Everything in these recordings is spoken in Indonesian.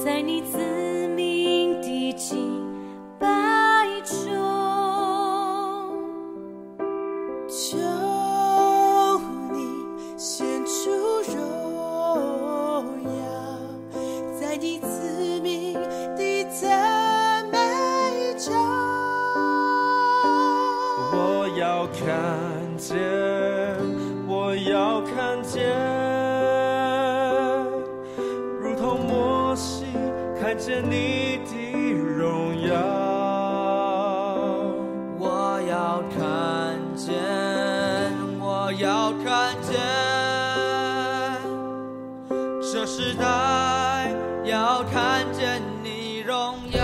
在你自命的敬拜中，求你献出荣耀，在你自命的赞美中，我要看见，我要看见，如同摩西看见你的荣耀。我要看见，我要看见，这时代要看见你荣耀。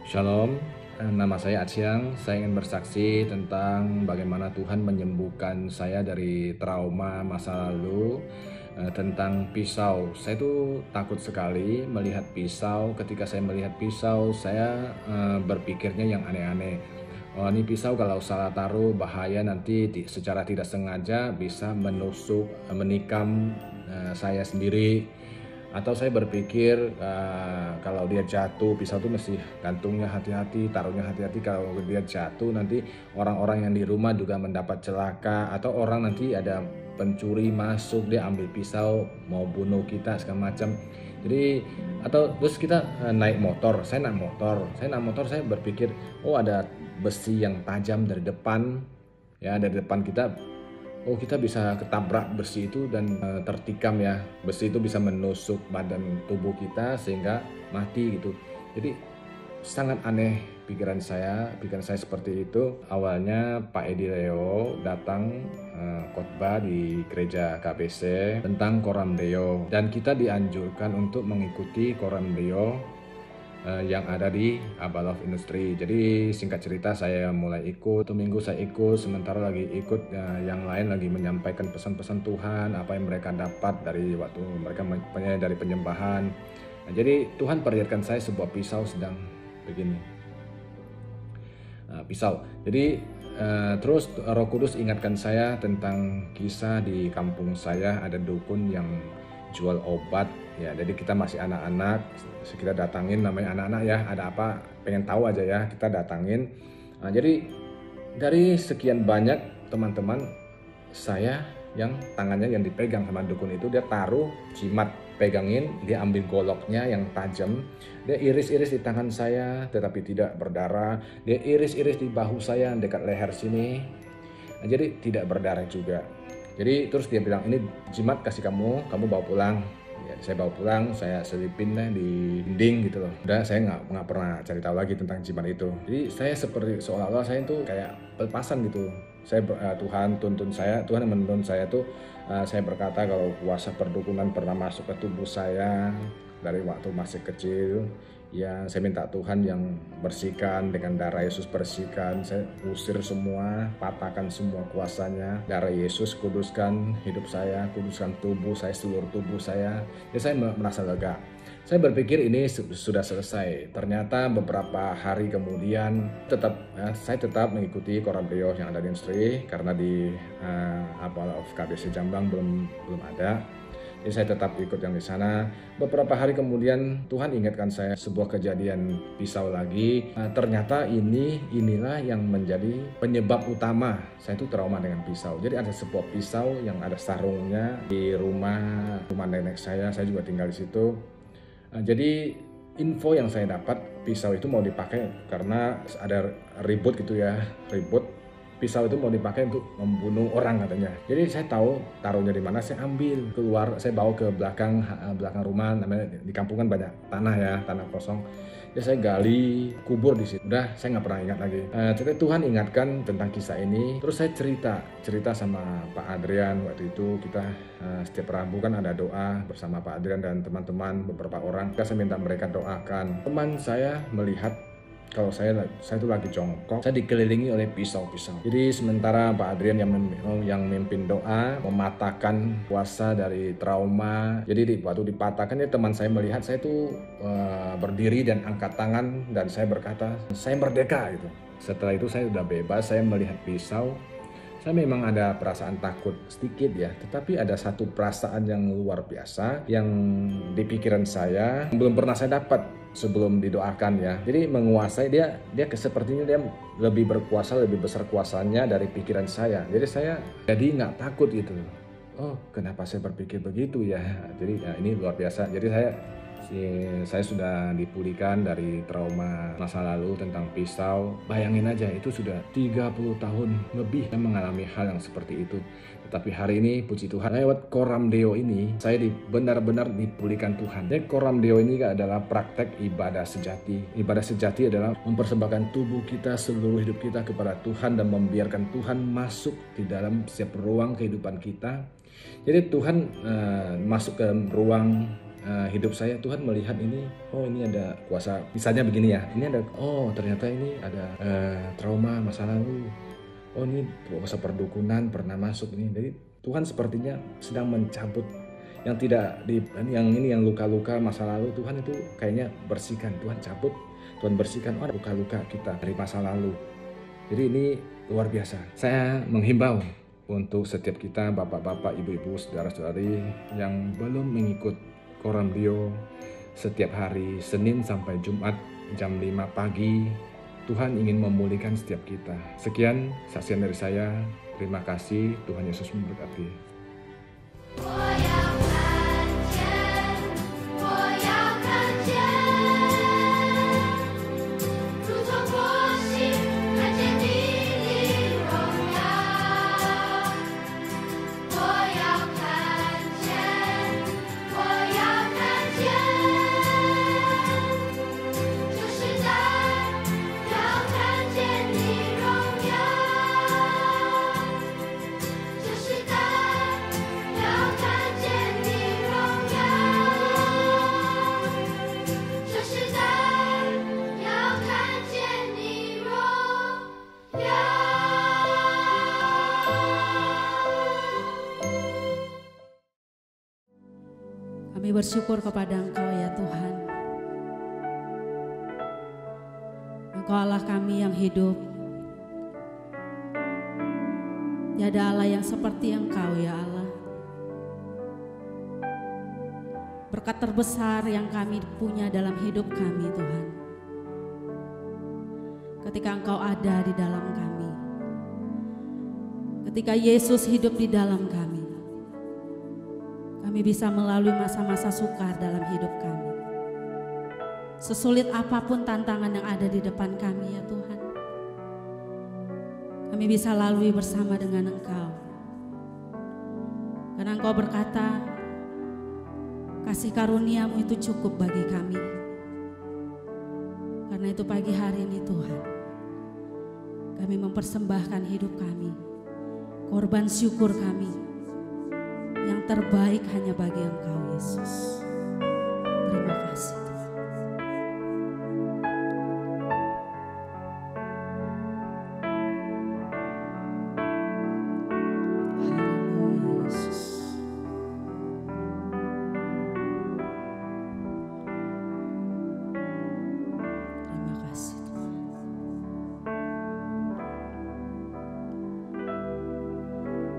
Shalom, nama saya Aciang. Saya ingin bersaksi tentang bagaimana Tuhan menyembuhkan saya dari trauma masa lalu tentang pisau. Saya tuh takut sekali melihat pisau. Ketika saya melihat pisau, saya berpikirnya yang aneh-aneh. Oh, ini pisau kalau salah taruh bahaya, nanti secara tidak sengaja bisa menusuk, menikam saya sendiri. Atau saya berpikir kalau dia jatuh, pisau itu mesti gantungnya hati-hati, taruhnya hati-hati. Kalau dia jatuh nanti orang-orang yang di rumah juga mendapat celaka. Atau orang nanti ada pencuri masuk, dia ambil pisau mau bunuh kita segala macam. Jadi atau terus kita naik motor, saya naik motor, saya berpikir oh ada besi yang tajam dari depan, ya dari depan kita. Oh kita bisa ketabrak besi itu dan tertikam ya. Besi itu bisa menusuk badan tubuh kita sehingga mati gitu. Jadi sangat aneh pikiran saya seperti itu. Awalnya Pak Edi Leo datang khotbah di gereja KBC tentang Coram Deo. Dan kita dianjurkan untuk mengikuti Coram Deo yang ada di Abba Love Industry. Jadi singkat cerita saya mulai ikut, 1 minggu saya ikut, sementara lagi ikut yang lain lagi menyampaikan pesan-pesan Tuhan, apa yang mereka dapat dari waktu mereka dari penyembahan. Nah, jadi Tuhan perlihatkan saya sebuah pisau sedang begini. Pisau. Jadi terus Roh Kudus ingatkan saya tentang kisah di kampung saya, ada dukun yang jual obat ya. Jadi kita masih anak-anak, kita datangin, namanya anak-anak ya, ada apa pengen tahu aja ya, kita datangin. Nah, jadi dari sekian banyak teman-teman saya yang tangannya yang dipegang sama dukun itu, dia taruh jimat, pegangin, dia ambil goloknya yang tajam, dia iris-iris di tangan saya tetapi tidak berdarah, dia iris-iris di bahu saya dekat leher sini, nah, jadi tidak berdarah juga. Jadi terus dia bilang ini jimat kasih kamu bawa pulang. Ya, saya bawa pulang, saya selipin di dinding gitu loh. Udah saya nggak pernah cari tahu lagi tentang jimat itu. Jadi saya seperti seolah-olah saya itu kayak pelepasan gitu. Saya Tuhan tuntun saya, Tuhan yang menuntun saya tuh. Saya berkata kalau kuasa perdukunan pernah masuk ke tubuh saya dari waktu masih kecil. Ya saya minta Tuhan yang bersihkan dengan darah Yesus, bersihkan, saya usir semua, patahkan semua kuasanya. Darah Yesus kuduskan hidup saya, kuduskan tubuh saya, seluruh tubuh saya. Ya saya merasa lega. Saya berpikir ini sudah selesai. Ternyata beberapa hari kemudian saya tetap mengikuti Coram Deo yang ada di industri, karena di Abba Love KBC Jamblang belum ada. Jadi saya tetap ikut yang di sana. Beberapa hari kemudian Tuhan ingatkan saya sebuah kejadian pisau lagi. Ternyata inilah yang menjadi penyebab utama saya itu trauma dengan pisau. Jadi ada sebuah pisau yang ada sarungnya di rumah nenek saya juga tinggal di situ. Jadi info yang saya dapat, pisau itu mau dipakai karena ada ribut gitu ya, pisau itu mau dipakai untuk membunuh orang katanya. Jadi saya tahu taruhnya di mana, saya ambil keluar, saya bawa ke belakang rumah, namanya di kampung kan banyak tanah ya, tanah kosong. Jadi saya gali kubur di situ. Udah saya nggak pernah ingat lagi. Jadi Tuhan ingatkan tentang kisah ini. Terus saya cerita sama Pak Adrian waktu itu. Kita setiap Rabu kan ada doa bersama Pak Adrian dan teman-teman beberapa orang. Saya minta mereka doakan. Teman saya melihat Kalau saya itu lagi jongkok, saya dikelilingi oleh pisau-pisau. Jadi sementara Pak Adrian yang memimpin doa, mematahkan kuasa dari trauma. Jadi waktu dipatahkan, ya teman saya melihat saya itu berdiri dan angkat tangan, dan saya berkata, saya merdeka gitu. Setelah itu saya sudah bebas, saya melihat pisau. Saya memang ada perasaan takut sedikit ya, tetapi ada satu perasaan yang luar biasa yang di pikiran saya belum pernah saya dapat sebelum didoakan ya. Jadi menguasai dia sepertinya dia lebih berkuasa, lebih besar kuasanya dari pikiran saya. Jadi saya jadi nggak takut gitu. Oh, kenapa saya berpikir begitu ya? Jadi ya, ini luar biasa. Jadi saya sudah dipulihkan dari trauma masa lalu tentang pisau. Bayangin aja, itu sudah 30 tahun lebih saya mengalami hal yang seperti itu. Tetapi hari ini puji Tuhan, lewat Koram Deo ini saya benar-benar dipulihkan Tuhan. Jadi Koram Deo ini adalah praktek ibadah sejati. Ibadah sejati adalah mempersembahkan tubuh kita, seluruh hidup kita kepada Tuhan, dan membiarkan Tuhan masuk di dalam setiap ruang kehidupan kita. Jadi Tuhan masuk ke ruang hidup saya. Tuhan melihat ini, oh ini ada kuasa, misalnya begini ya, ini ada, oh ternyata ini ada trauma masa lalu, oh ini kuasa perdukunan pernah masuk ini. Jadi Tuhan sepertinya sedang mencabut yang tidak yang luka-luka masa lalu. Tuhan itu kayaknya bersihkan, Tuhan cabut, Tuhan bersihkan luka-luka kita dari masa lalu. Jadi ini luar biasa. Saya menghimbau untuk setiap kita, bapak-bapak, ibu-ibu, saudara-saudari yang belum mengikut Koram Deo setiap hari Senin sampai Jumat jam 5 pagi, Tuhan ingin memulihkan setiap kita. Sekian saksian dari saya. Terima kasih. Tuhan Yesus memberkati. Kami bersyukur kepada Engkau ya Tuhan. Engkau Allah kami yang hidup. Tiada Allah yang seperti Engkau ya Allah. Berkat terbesar yang kami punya dalam hidup kami Tuhan, ketika Engkau ada di dalam kami, ketika Yesus hidup di dalam kami, kami bisa melalui masa-masa sukar dalam hidup kami. Sesulit apapun tantangan yang ada di depan kami ya Tuhan, kami bisa lalui bersama dengan Engkau. Karena Engkau berkata, kasih karunia-Mu itu cukup bagi kami. Karena itu pagi hari ini Tuhan, kami mempersembahkan hidup kami, korban syukur kami, yang terbaik hanya bagi Engkau Yesus. Terima kasih Tuhan. Haleluya Yesus. Terima kasih Tuhan.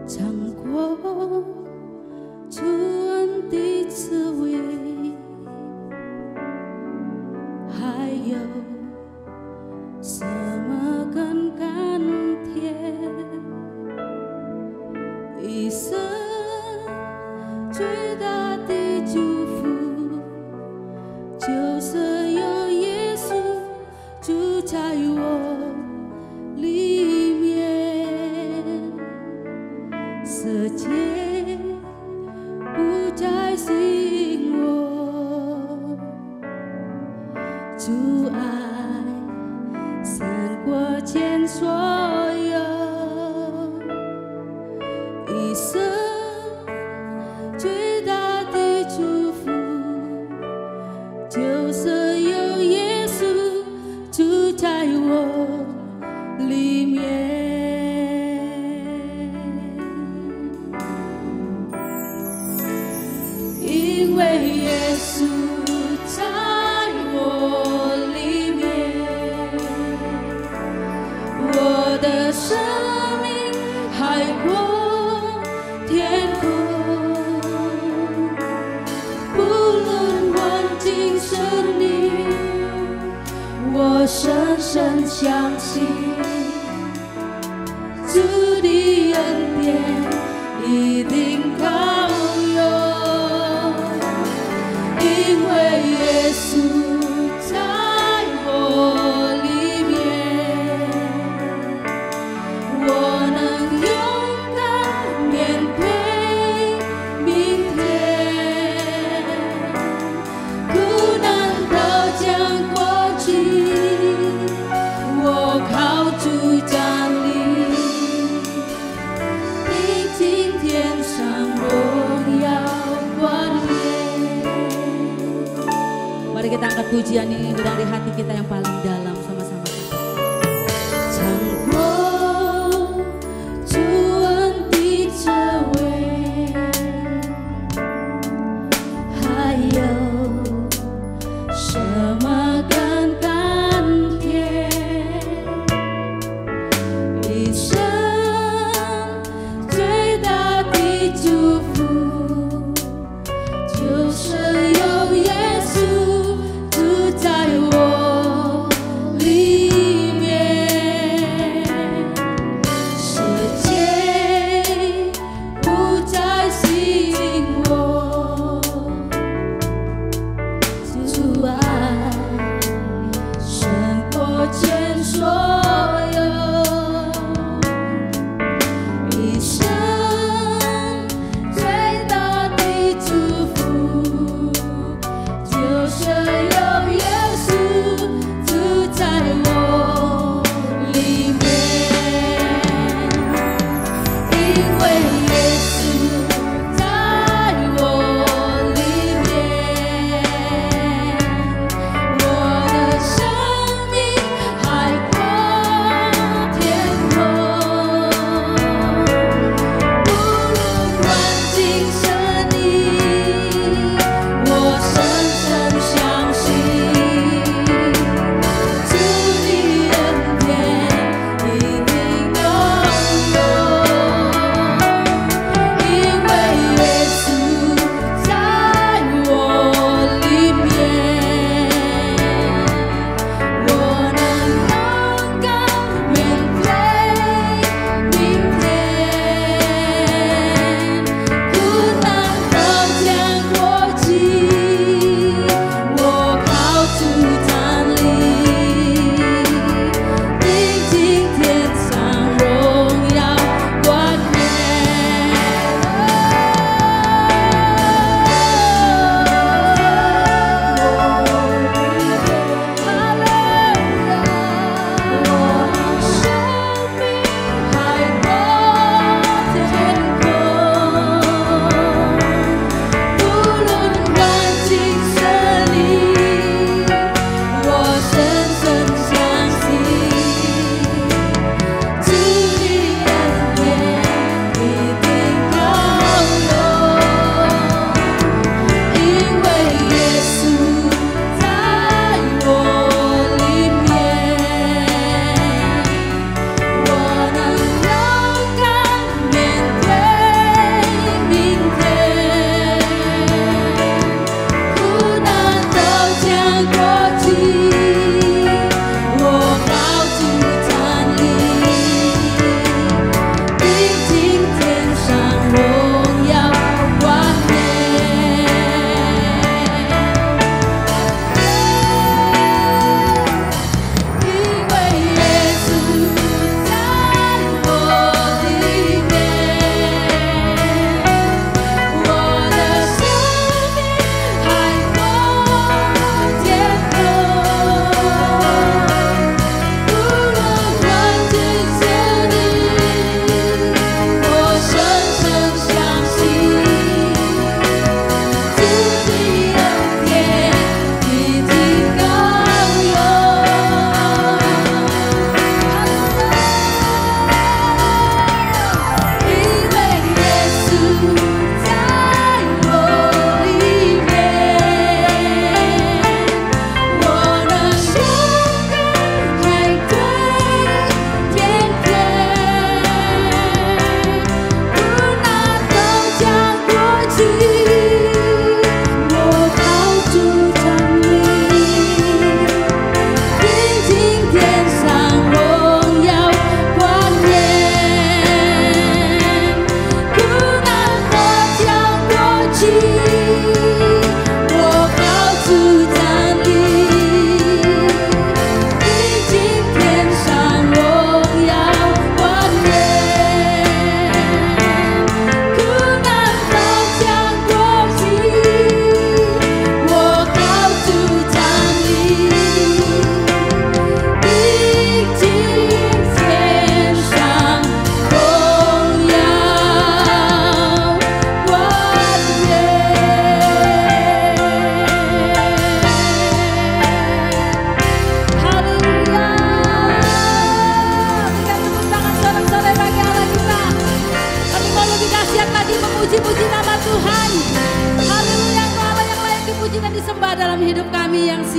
Chẳng qua Tuhan đi自为，还有什么更甘甜？一生最大的祝福，就是有耶稣住在我里面，世界不再吸引我，主爱胜过前所有，一生最大的祝福，就是有耶稣住在你，我深深相信，主的恩典一定高有，因为耶稣在我里面，我能勇敢面对明天，苦难都将过去，我靠主站立，听见天上荣耀冠冕。Mari kita angkat pujian ini dari hati kita yang paling dalam sama-sama. 尝过主恩的滋味，还有什么更甘甜？一生最大的祝福，就是有耶稣住在我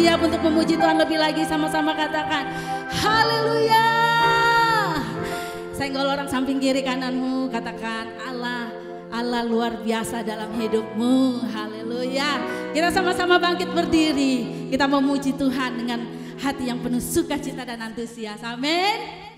siap untuk memuji Tuhan lebih lagi, sama-sama katakan haleluya. Senggol orang samping kiri kananmu, katakan Allah luar biasa dalam hidupmu. Haleluya. Kita sama-sama bangkit berdiri, kita memuji Tuhan dengan hati yang penuh sukacita dan antusias. Amin.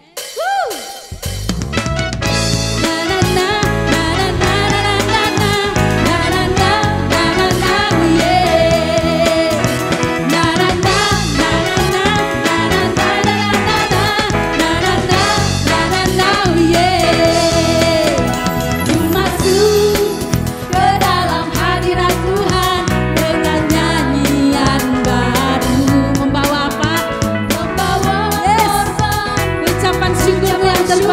Membawa apa? Membawa ucapan syukurmu yang terlupakan.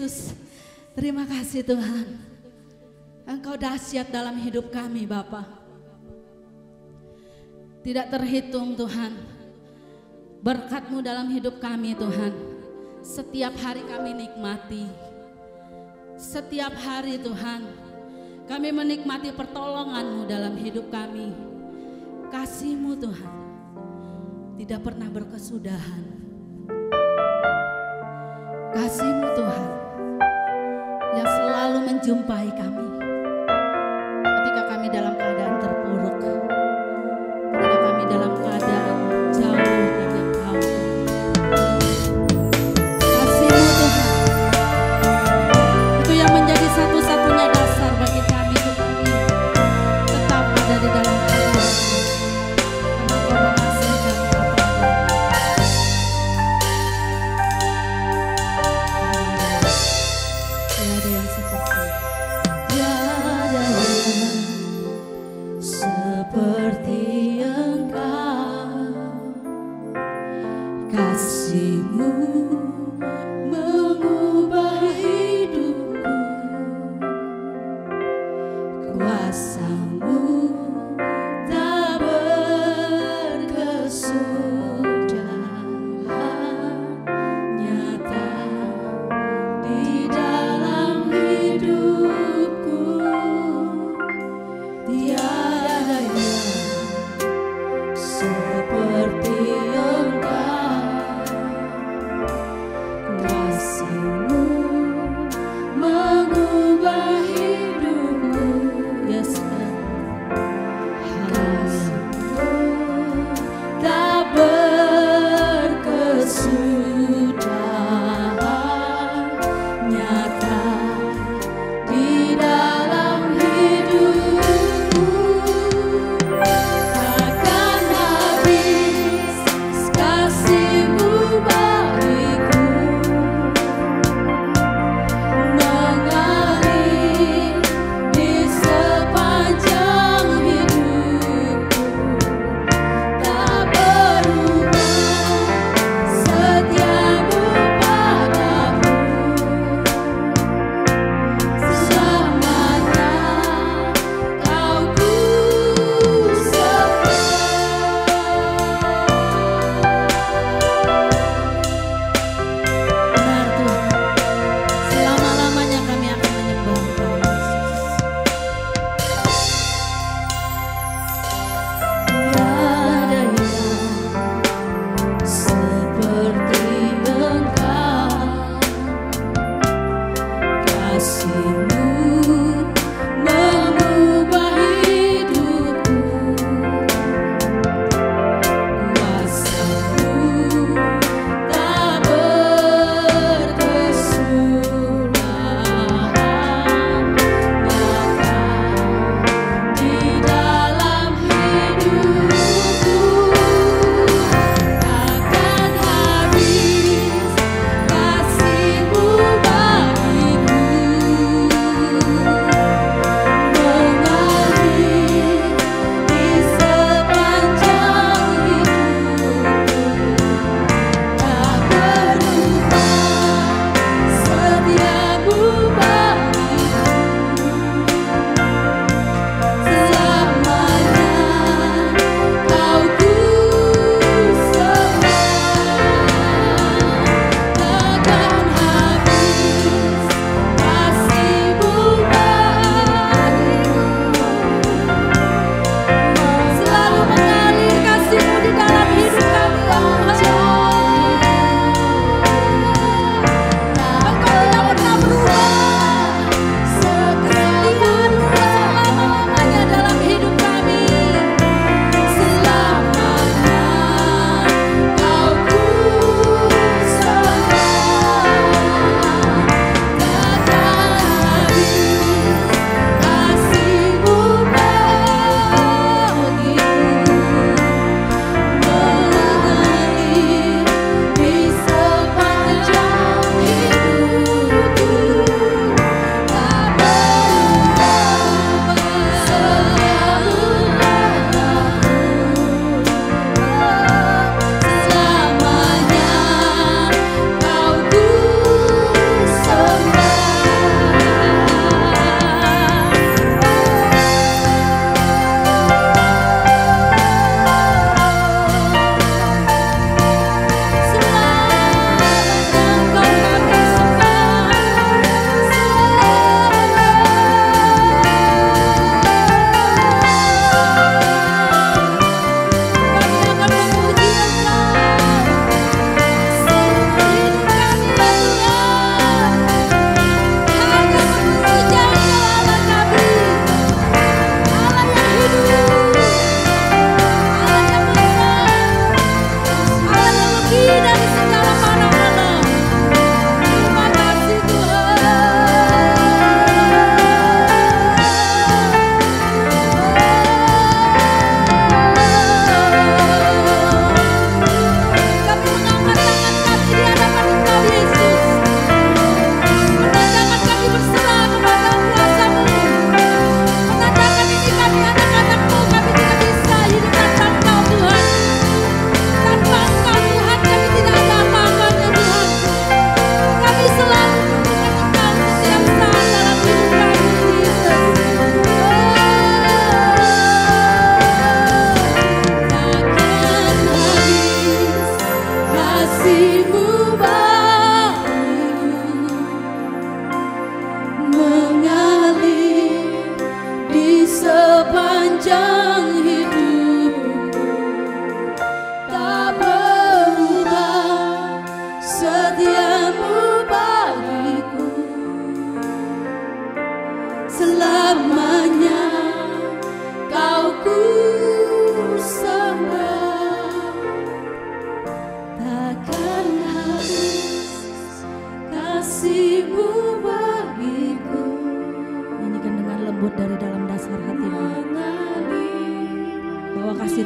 Yesus. Terima kasih Tuhan. Engkau dahsyat dalam hidup kami Bapa. Tidak terhitung Tuhan berkat-Mu dalam hidup kami Tuhan. Setiap hari kami nikmati. Setiap hari Tuhan kami menikmati pertolongan-Mu dalam hidup kami. Kasih-Mu Tuhan tidak pernah berkesudahan. Kasih-Mu Tuhan yang selalu menjumpai kami ketika kami dalam keadaan terpuruk, ketika kami dalam keadaan jauh dari Engkau. Kasih-Mu Tuhan itu yang menjadi satu-satunya dasar bagi kami untuk kami tetap ada di dalam hadirat-Mu, karena Engkau mengasihi kami apa adanya. Tiada yang seperti, tiada yang seperti Engkau. Kasih-Mu mengubah hidupku, kuasa-Mu tak berkesudahan, nyata di dalam hidupku. Tiada yang seperti Engkau.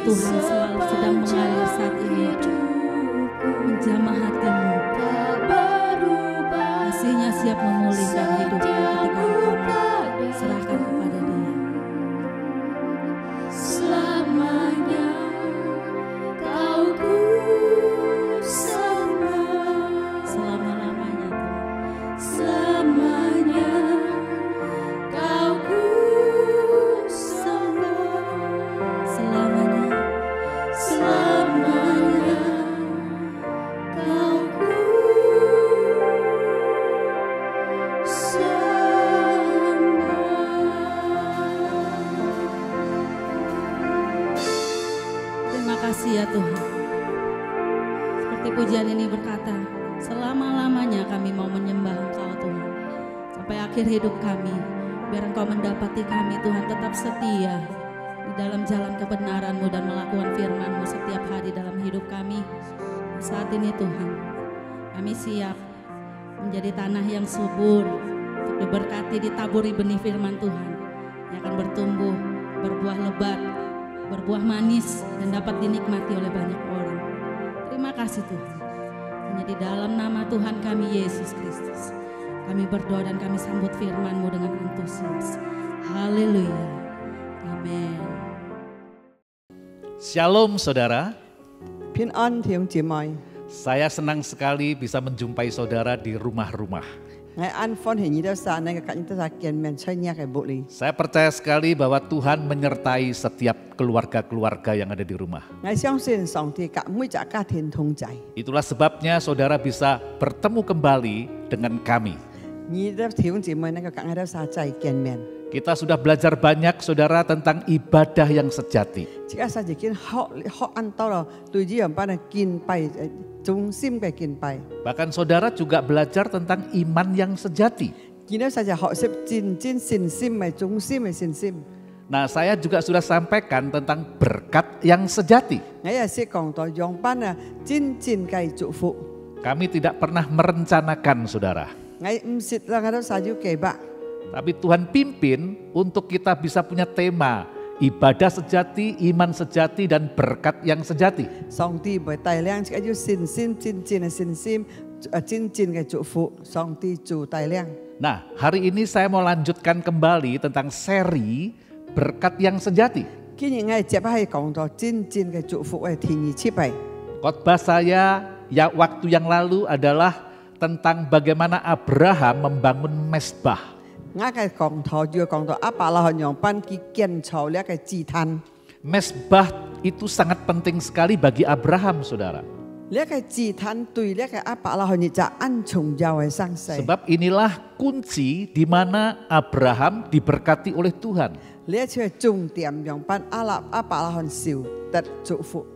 Tuhan selalu sedang mengalir saat ini, menjamah hatimu. Kasihnya siap memulihkan hidupmu ketika kamu serahkan kepada Dia. Selamanya kau ku sembah, Selama-lamanya Tuhan. selamanya kau ku sembah, Selamanya. selamanya kau ku Terima kasih ya Tuhan. Seperti pujian ini berkata, selama-lamanya kami mau menyembah Engkau Tuhan. Sampai akhir hidup kami, biar Engkau mendapati kami Tuhan tetap setia di dalam jalan kebenaran-Mu dan melakukan firman-Mu setiap hari dalam hidup kami. Saat ini Tuhan, kami siap menjadi tanah yang subur untuk diberkati, ditaburi benih firman Tuhan yang akan bertumbuh, berbuah lebat, berbuah manis dan dapat dinikmati oleh banyak orang. Terima kasih Tuhan. Hanya di dalam nama Tuhan kami Yesus Kristus, kami berdoa dan kami sambut firman-Mu dengan antusias. Haleluya. Amin. Shalom saudara, 平安弟兄姐妹， saya senang sekali bisa menjumpai saudara di rumah-rumah. 我安歡喜你都散那個緊都係見面出呢個玻璃。 Saya percaya sekali bahwa Tuhan menyertai setiap keluarga-keluarga yang ada di rumah. 我相信上帝及每隻家庭同在。 Itulah sebabnya saudara bisa bertemu kembali dengan kami. 你的弟兄姐妹那個緊都散再見面。 Kita sudah belajar banyak saudara tentang ibadah yang sejati. 即係實際學按到了對呢樣班嘅敬拜，忠心嘅敬拜。 Bahkan saudara juga belajar tentang iman yang sejati. 見到實際學習真信心嘅忠心嘅信心。 Nah, saya juga sudah sampaikan tentang berkat yang sejati. 我也是講到樣班啊真嘅祝福。 Kami tidak pernah merencanakan saudara. 我唔是讓我都曬咗計劃。 Tapi Tuhan pimpin untuk kita bisa punya tema ibadah sejati, iman sejati, dan berkat yang sejati. 上帝會帶領一個信心真嘅信心，真嘅祝福。上帝做帶領。 Nah, hari ini saya mau lanjutkan kembali tentang seri berkat yang sejati. 今日我接係講到真嘅祝福嘅天意設備。 Khotbah saya ya waktu yang lalu adalah tentang bagaimana Abraham membangun mesbah. 我嘅講台要講到阿伯拉罕樣班佢建造呢個祭壇。 Mesbah itu sangat penting sekali bagi Abraham, saudara. 呢個祭壇對呢個阿伯拉罕就按重要嘅生死。 Sebab inilah kunci di mana Abraham diberkati oleh Tuhan. 呢一個重點樣班阿伯拉罕受得祝福。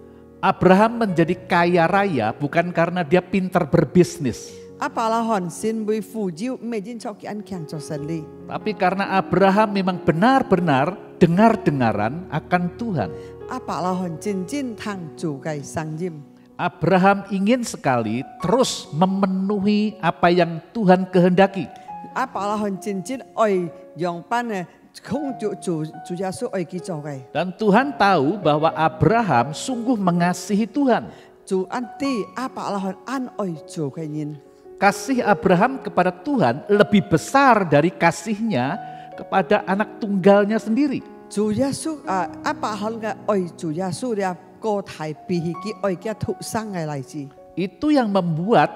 Abraham menjadi kaya raya bukan karena dia pintar berbisnis. 阿伯拉罕先會富有，唔係因做佢安強做生意。 Tapi karena Abraham memang benar-benar dengar-dengaran akan Tuhan. 阿伯拉罕真通做嘅生意。 Abraham ingin sekali terus memenuhi apa yang Tuhan kehendaki. 阿伯拉罕真愛樣班嘅控住主耶穌愛佢做嘅。 Dan Tuhan tahu bahwa Abraham sungguh mengasihi Tuhan. 做安啲阿伯拉罕按愛做嘅人。 Kasih Abraham kepada Tuhan lebih besar dari kasihnya kepada anak tunggalnya sendiri. 主耶穌阿伯拉罕嘅愛主耶穌嘅個體比起佢愛嘅土生嘅例子。 Itu yang membuat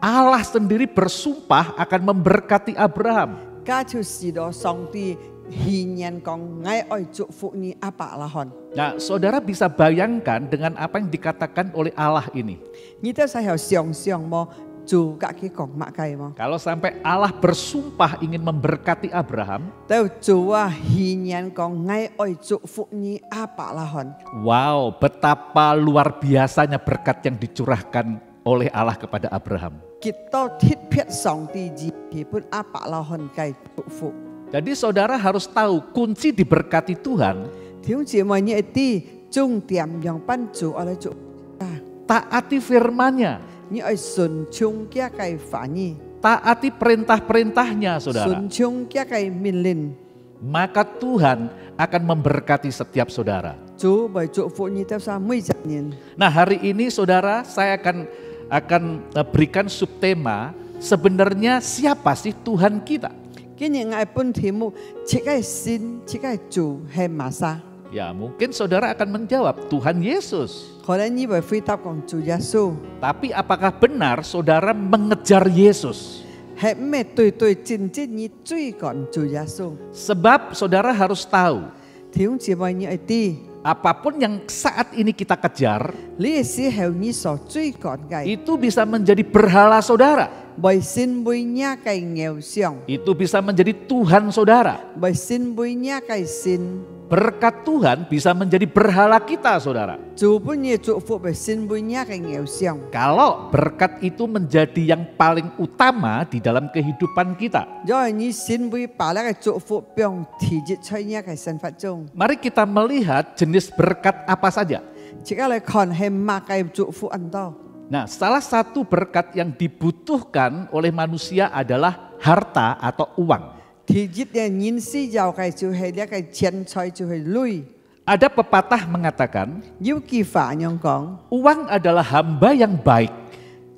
Allah sendiri bersumpah akan memberkati Abraham. 家就是到上帝顯然講我愛祝福你阿伯拉罕。 Nah, saudara bisa bayangkan dengan apa yang dikatakan oleh Allah ini. 你都使有想象麼？做家己講乜計麼？ Kalau sampai Allah bersumpah ingin memberkati Abraham, 都做顯然講我愛祝福你阿伯拉罕。 wow, betapa luar biasanya berkat yang dicurahkan oleh Allah kepada Abraham. 結到貼撇上帝自己本阿伯拉罕嘅祝福。 Jadi saudara harus tahu kunci diberkati Tuhan, 條姐妹你一啲重點樣幫助我哋做啊！ taati firman-Nya, 你愛順從佢嘅反應， taati perintah-perintahnya saudara. 順從佢嘅命令， Maka Tuhan akan memberkati setiap saudara. 主主為祝福你得三每一年。 Nah, hari ini saudara, saya akan berikan subtema, sebenarnya siapa sih Tuhan kita? 今日我本題目，這個神，這個主係瑪莎。 Ya, mungkin saudara akan menjawab Tuhan Yesus. 可能以為回答講主耶穌， Tapi apakah benar saudara mengejar Yesus? 係唔係對對真正你追趕主耶穌？ Sebab saudara harus tahu, 弟兄姊妹你愛啲， apapun yang saat ini kita kejar, 你嘅時候你所追趕嘅， itu bisa menjadi berhala saudara. 為神為你嘅偶像， Itu bisa menjadi Tuhan saudara. 為神為你嘅神， Berkat Tuhan bisa menjadi berhala kita, saudara. 主本嘅祝福為神為你嘅偶像。 Kalau berkat itu menjadi yang paling utama di dalam kehidupan kita. 因為你神會把那個祝福並提入在你嘅生活中。 Mari kita melihat jenis berkat apa saja. 即刻嚟看係乜嘅祝福很多。 Nah, salah satu berkat yang dibutuhkan oleh manusia adalah harta atau uang. 提入嘅人需要嘅就係呢個錢財，就係鐳。 Ada pepatah mengatakan, 有句話樣講， uang adalah hamba yang baik,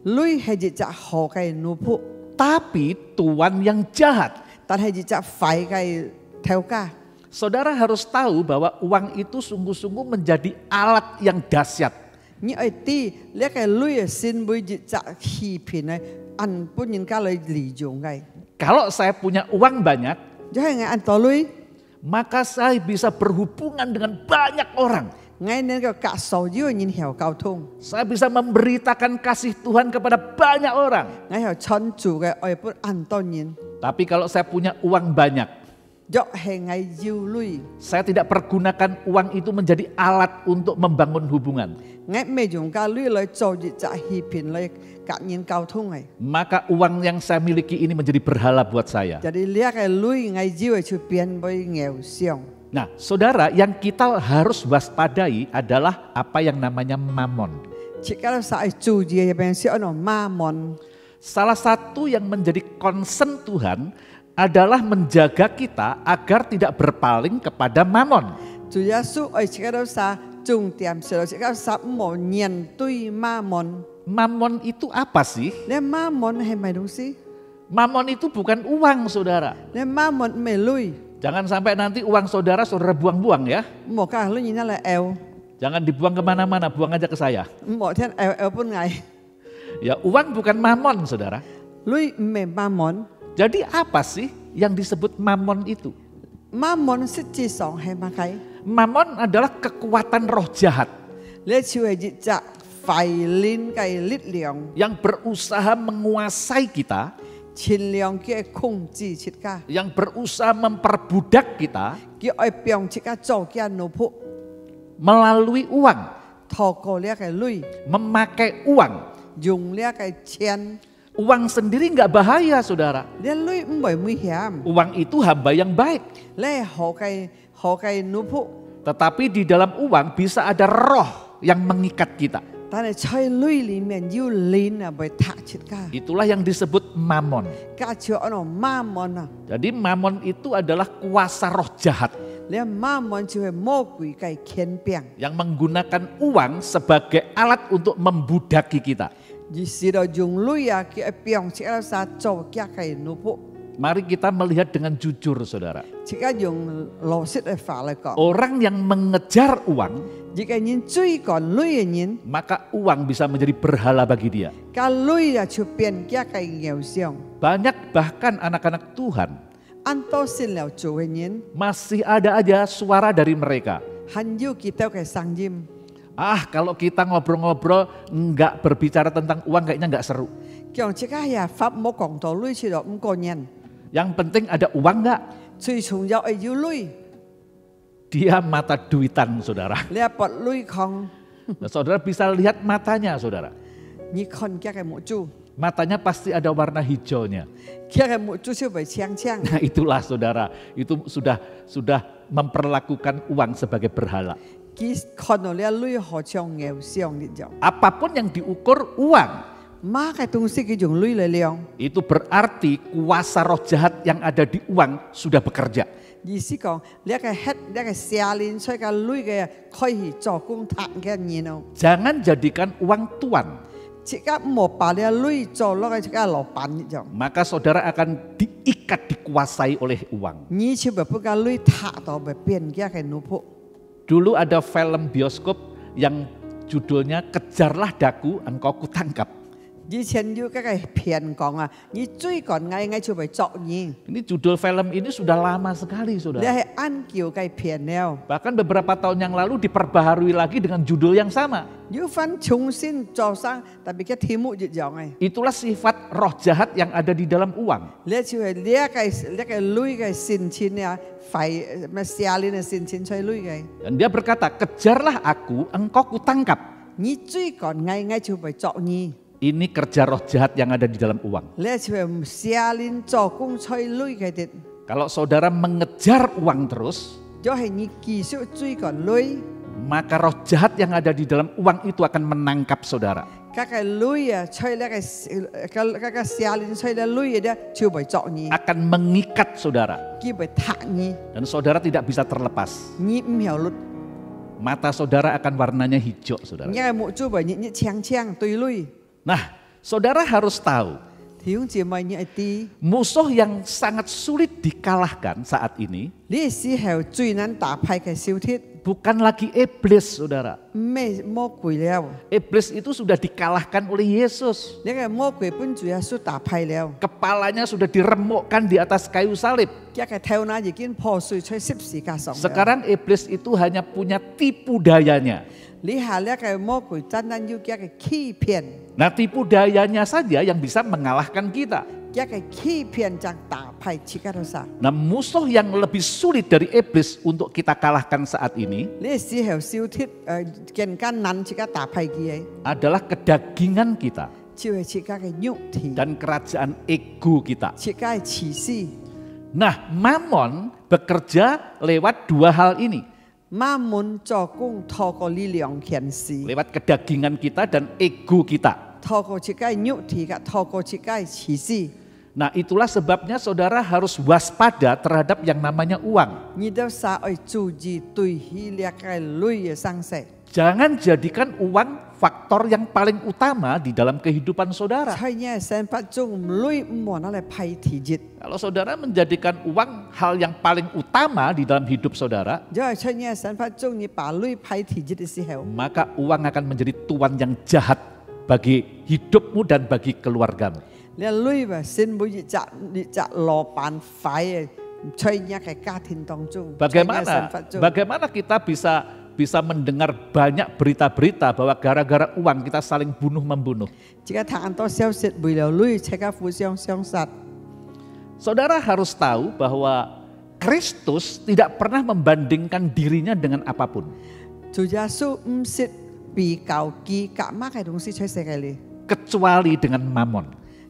鐳係一隻好嘅奴僕， tapi tuan yang jahat. 但係一隻壞嘅頭家。 Saudara harus tahu bahwa uang itu sungguh-sungguh menjadi alat yang dahsyat. 你愛啲呢個鐳嘅先會一隻欺騙咧，按本人家嚟利用嘅。 Kalau saya punya uang banyak, 就係我按多鐳， maka saya bisa berhubungan dengan banyak orang. 我能夠夾所有人有溝通， Saya bisa memberitakan kasih Tuhan kepada banyak orang. 我有傳主嘅愛本按多人， Tapi kalau saya punya uang banyak, 若係我要鐳， saya tidak pergunakan uang itu menjadi alat untuk membangun hubungan. 我未用家鐳嚟做一隻欺騙嚟夾人溝通嘅。 Maka uang yang saya miliki ini menjadi berhala buat saya. 就係呢個鐳，我以為就變為偶像。 Nah, saudara, yang kita harus waspadai adalah apa yang namanya mamon. 即刻曬注意入邊是按媽門。 Salah satu yang menjadi concern Tuhan adalah menjaga kita agar tidak berpaling kepada mamon. 主耶穌愛即刻曬重點是即刻曬冇面對媽門。 Mamon itu apa sih? 你媽門係咪東西？ Mamon itu bukan uang, saudara. 你媽門唔係鐳， Jangan sampai nanti uang saudara buang-buang ya. 冇家鐳然嚟拗， Jangan dibuang kemana-mana, buang aja ke saya. 冇聽拗本藝。 Ya, uang bukan mamon, saudara. 鐳唔係媽門， Jadi apa sih yang disebut mamon itu? 媽門實際上係乜嘢？ Mamon adalah kekuatan roh jahat 你就係一隻壞靈嘅力量， yang berusaha menguasai kita, 盡量嘅控制切家， yang berusaha memperbudak kita 叫愛變切家做嘅奴僕， melalui uang, 透過呢個鐳， memakai uang. 用呢個錢， Uang sendiri nggak bahaya, saudara. 呢鐳唔會危險， Uang itu hamba yang baik. 你係好嘅奴僕， Tetapi di dalam uang bisa ada roh yang mengikat kita. 但係在鐳裡面有靈啊，會踢切家， Itulah yang disebut mamon. 家就按媽門啊， Jadi mamon itu adalah kuasa roh jahat 你媽門就係魔鬼嘅權柄， yang menggunakan uang sebagai alat untuk membudaki kita. 於是就用鐳啊，叫變切家曬做嘅奴僕， Mari kita melihat dengan jujur, saudara. 切家用邏輯嘅法嚟講， Orang yang mengejar uang, 一個人追趕鐳嘅人， maka uang bisa menjadi berhala bagi dia. 個鐳啊就變嘅偶像， Banyak bahkan anak-anak Tuhan 按多先了做嘅人， masih ada aja suara dari mereka. 很有記得嘅聲音。 Ah, kalau kita ngobrol-ngobrol nggak berbicara tentang uang kayaknya nggak seru. 講即家呀，法冇講到鐳出嚟五個人， Yang penting ada uang nggak? 最重要係要鐳， Dia mata duitan, saudara. 你一拔鐳抗， Nah, saudara bisa lihat matanya, saudara. 你看嘅木珠， Matanya pasti ada warna hijaunya. 嘅木珠就會槍槍， Nah, itulah saudara. Itu sudah memperlakukan uang sebagai berhala. 佢看到你鐳好像偶像一樣。 Apapun yang diukur uang, 乜嘅東西佢用鐳嚟量？ itu berarti kuasa roh jahat yang ada di uang sudah bekerja. 意思講，你一個吃一個社練出個女嘅可以做工賺嘅人哦。 Jangan jadikan uang tuan, 即刻冇把你女做落去，即刻老闆一樣。 maka saudara akan diikat, dikuasai oleh uang. 你就不個女踏到咪變嘅個奴僕。 Dulu ada film bioskop yang judulnya Kejarlah Daku, Engkau Kutangkap. 以前有嗰個片講啊，你追趕我就會作孽。 Ini judul film ini sudah lama sekali, 你 saudara. 係按叫個片了， Bahkan beberapa tahun yang lalu diperbaharui lagi dengan judul yang sama. 要翻重新做生，特別嘅題目一樣嘅。 Itulah sifat roh jahat yang ada di dalam uang. 你就係你一個女嘅善錢啊，費咩社練嘅善錢吹女嘅。 Dan dia berkata, kejarlah aku, engkau kutangkap. 你追趕我就會作孽。 Ini kerja roh jahat yang ada di dalam uang. 你就係社練做工吹女嘅啲， Kalau saudara mengejar uang terus, 就係你繼續追趕女， maka roh jahat yang ada di dalam uang itu akan menangkap saudara. 嗰個女啊吹呢個社練吹呢女嘅咧就會作孽， Akan mengikat saudara. 佢會踢你， Dan saudara tidak bisa terlepas. 你唔曉律， Mata saudara akan warnanya hijau, saudara. 你係冇做為你槍對女， Nah, saudara harus tahu, 弟兄姊妹你係啲， musuh yang sangat sulit dikalahkan saat ini 呢時候最難打敗嘅小鐵， bukan lagi iblis, saudara. 咩魔鬼了？ Iblis itu sudah dikalahkan oleh Yesus. 呢個魔鬼本主耶穌打敗了， Kepalanya sudah diremukkan di atas kayu salib. 一個頭腦已經破碎出十字架上了。 Sekarang iblis itu hanya punya tipu dayanya. 你下呢個魔鬼單單要一個欺騙， Nah, tipu dayanya saja yang bisa mengalahkan kita. 一個欺騙就打敗其他都晒。 Nah, musuh yang lebih sulit dari iblis untuk kita kalahkan saat ini 呢個時候小鐵更加難即刻打敗佢嘅， adalah kedagingan kita 就係即刻嘅肉體， dan kerajaan ego kita. 即刻嘅自私。 Nah, Mammon bekerja lewat dua hal ini. 馬門做工透過呢兩件事， Lewat kedagingan kita dan ego kita. 透過即刻嘅肉體嘅，透過即刻嘅自私。 Nah, itulah sebabnya saudara harus waspada terhadap yang namanya uang. 你都晒愛注意對呢兩個類嘅生死。 Jangan jadikan uang faktor yang paling utama di dalam kehidupan saudara. 在呢個生活中，類唔好拿嚟排體質。 Kalau saudara menjadikan uang hal yang paling utama di dalam hidup saudara, 因為在呢個生活中，你把類排體質嘅時候， maka uang akan menjadi tuan yang jahat bagi hidupmu dan bagi keluargamu. 你類話先每一隻老闆快嘅，在呢個家庭當中，在呢個生活中， Bagaimana kita bisa mendengar banyak berita-berita bahwa gara-gara uang kita saling bunuh-membunuh. 即係睇多消息，為了類即刻互相相殺。 Saudara harus tahu bahwa Kristus tidak pernah membandingkan dirinya dengan apapun. 主耶穌唔識比較佢夾乜嘅東西出世嘅咧， Kecuali dengan Mammon.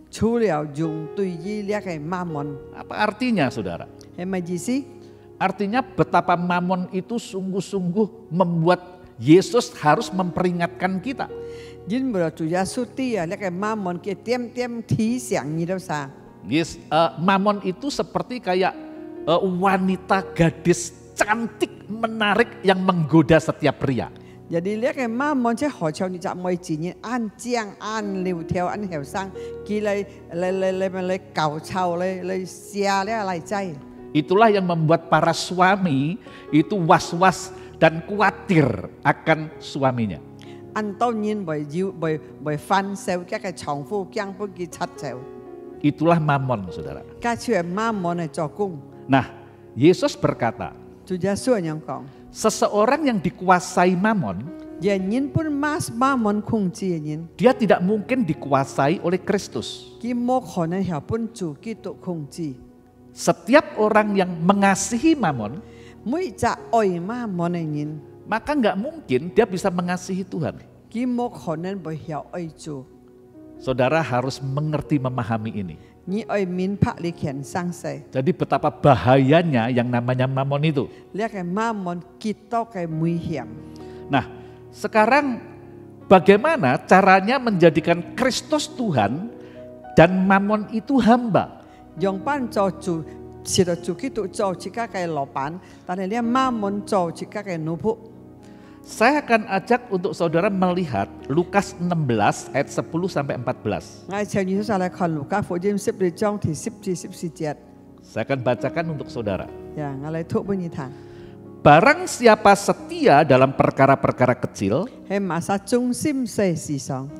除了用對於呢個馬門， Apa artinya saudara? 係咪意思？ Artinya betapa Mammon itu sungguh-sungguh membuat Yesus harus memperingatkan kita. 因為主耶穌啲啊，呢個馬門嘅點點提醒你都晒。 Mammon itu seperti kayak wanita gadis cantik menarik yang menggoda setiap pria. Jadi呢個馬門即係何嘗你就每自然按正按條條按後生，佢嚟搞臭嚟寫咧嚟擠。 Itulah yang membuat para suami itu was-was dan khawatir akan suaminya. 按當然為分手嘅個丈夫驚不佢出走， Itulah Mammon, saudara. 家處係馬門嚟做工。 Nah, Yesus berkata, 主耶穌咁講， seseorang yang dikuasai Mammon, 人本馬門控制人， dia tidak mungkin dikuasai oleh Kristus. 佢冇可能係本主基督控制。 Setiap orang yang mengasihi Mammon, 每隻愛馬門嘅人， maka nggak mungkin dia bisa mengasihi Tuhan. 佢冇可能會曉愛主。 Saudara harus mengerti memahami ini. 你愛明白呢件生死， Jadi betapa bahayanya yang namanya Mammon itu. 呢個馬門極多嘅危險。 Nah, sekarang bagaimana caranya menjadikan Kristus Tuhan dan Mammon itu hamba? 用幫助主是到主基督做自家嘅老闆，但係呢媽門做自家嘅奴僕。 Saya akan ajak untuk saudara melihat Lukas 16 ayat 10 sampai 14. 我哋請住晒嚟看路加福音12章第10至14節。 Saya akan bacakan untuk saudara. 呀，我嚟讀俾你聽。 Barang siapa setia dalam perkara-perkara kecil, 係masa中心細事上，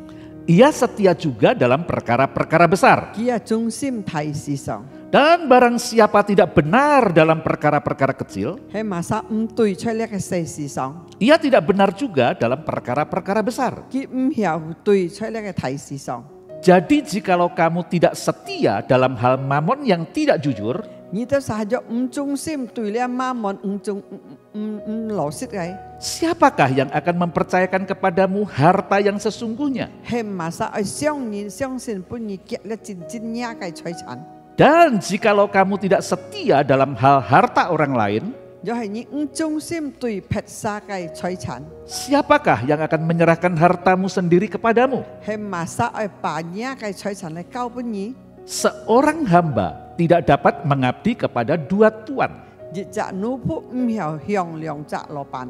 ia setia juga dalam perkara-perkara besar. 佢係中心大事上， Dan barang siapa tidak benar dalam perkara-perkara kecil, 係masa唔對出嚟嘅細事上， ia tidak benar juga dalam perkara-perkara besar. 佢唔曉對出嚟嘅大事上。 Jadi jikalau kamu tidak setia dalam hal mamon yang tidak jujur, 你都實係唔中心對呢媽門唔老實嘅， siapakah yang akan mempercayakan kepadamu harta yang sesungguhnya? 係masa愛相信本意結了真嘢嘅財產。 Dan jikalau kamu tidak setia dalam hal harta orang lain, 又係你唔中心對撇沙嘅財產， siapakah yang akan menyerahkan hartamu sendiri kepadamu? 係masa愛把嘢嘅財產嚟交俾你。 Seorang hamba tidak dapat mengabdi kepada dua tuan. 一隻奴僕唔曉向兩隻老闆，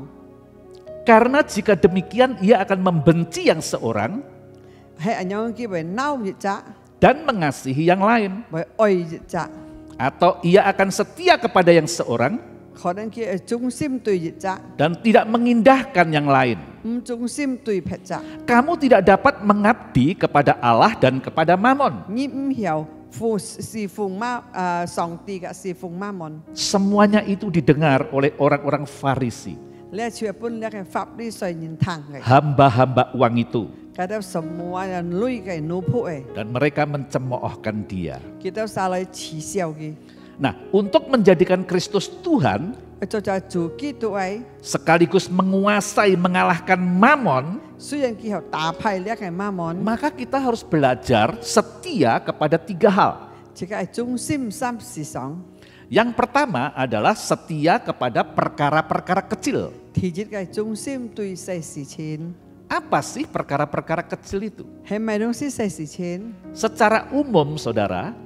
Karena jika demikian ia akan membenci yang seorang 係咁樣叫為嬲一隻， dan mengasihi yang lain. 為愛一隻， Atau ia akan setia kepada yang seorang 可能佢係中心對一隻， dan tidak mengindahkan yang lain. 唔中心對撇隻。 Kamu tidak dapat mengabdi kepada Allah dan kepada Mamon. 你唔曉侍奉上帝嘅侍奉媽門， Semuanya itu didengar oleh orang-orang Farisi, 你係全本呢個法律上人聽嘅， hamba-hamba uang itu. 佢都semua人類嘅奴僕嘅， Dan mereka mencemoohkan dia. 佢都晒嚟恥笑嘅。 Nah, untuk menjadikan Kristus Tuhan, 就就主基督嘅， sekaligus menguasai mengalahkan Mamon, 雖然佢係打敗呢個媽門， maka kita harus belajar setia kepada tiga hal. 這個係中心三事上。 Yang pertama adalah setia kepada perkara-perkara kecil. 第一個係中心對細事情， Apa sih perkara-perkara kecil itu? 係咪東西細事情？ Secara umum, saudara,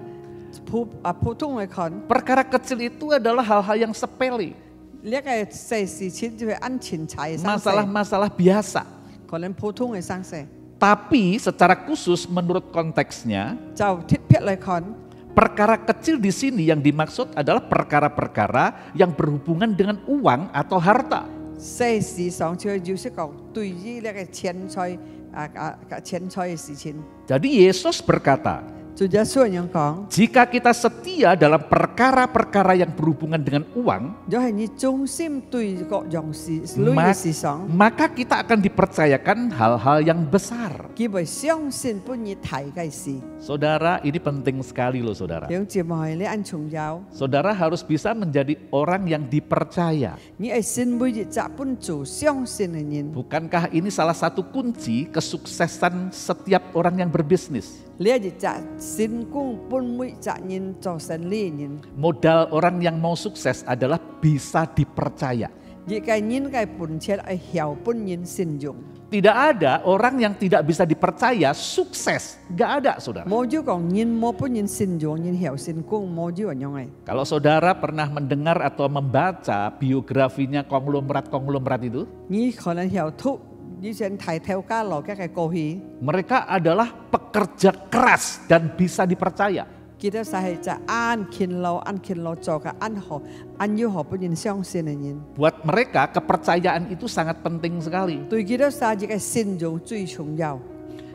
普通嚟看， perkara kecil itu adalah hal-hal yang sepele, 呢個細事情就係按錢財生死， masalah-masalah biasa. 可能普通嘅生死。 Tapi secara khusus menurut konteksnya, 就特別嚟看， perkara kecil di sini yang dimaksud adalah perkara-perkara yang berhubungan dengan uang atau harta. 細事上就係講對於呢個錢財錢財嘅事情。 Jadi Yesus berkata, 就耶穌人講， jika kita setia dalam perkara-perkara yang berhubungan dengan uang, 就係你中心對各樣事類嘅事上， maka kita akan dipercayakan hal-hal yang besar. 佢會相信本意大嘅事。 Saudara, ini penting sekali loh saudara. 兩節目係你按重要， Saudara harus bisa menjadi orang yang dipercaya. 你係信每一隻本主相信嘅人。 Bukankah ini salah satu kunci kesuksesan setiap orang yang berbisnis? 呢一隻信公本每隻人做生意嘅人， Modal orang yang mau sukses adalah bisa dipercaya. 而個人嘅本錢係曉本人信用。 Tidak ada orang yang tidak bisa dipercaya sukses. Gak ada saudara. 冇要講人冇本人信用，人曉信公冇要樣嘅。 Kalau saudara pernah mendengar atau membaca biografinya konglomerat-konglomerat itu, 你可能曉讀以前提頭家落嘅過去， mereka adalah pekerja keras dan bisa dipercaya. 記得晒係就按勤勞做嘅按要學本人相信嘅人。 Buat mereka kepercayaan itu sangat penting sekali. 對記得晒嘅信用最重要。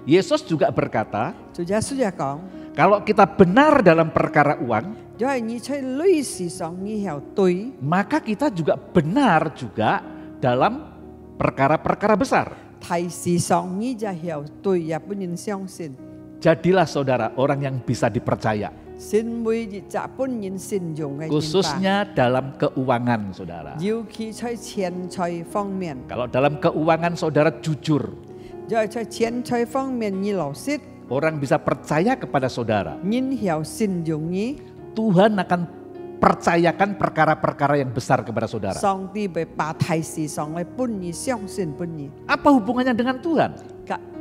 Yesus juga berkata, 就耶穌也講， kalau kita benar dalam perkara uang, 就係你在類事上你曉對， maka kita juga benar juga dalam perkara-perkara besar. 大事上你就曉對，也本人相信。 Jadilah saudara orang yang bisa dipercaya, 信每一隻本人信用嘅人吧， khususnya dalam keuangan saudara. 尤其在錢財方面， Kalau dalam keuangan saudara jujur, 就係在錢財方面你老實， orang bisa percaya kepada saudara. 人曉信用你， Tuhan akan percayakan perkara-perkara yang besar kepada saudara. 上帝會把大事上嘅本意相信本意， Apa hubungannya dengan Tuhan?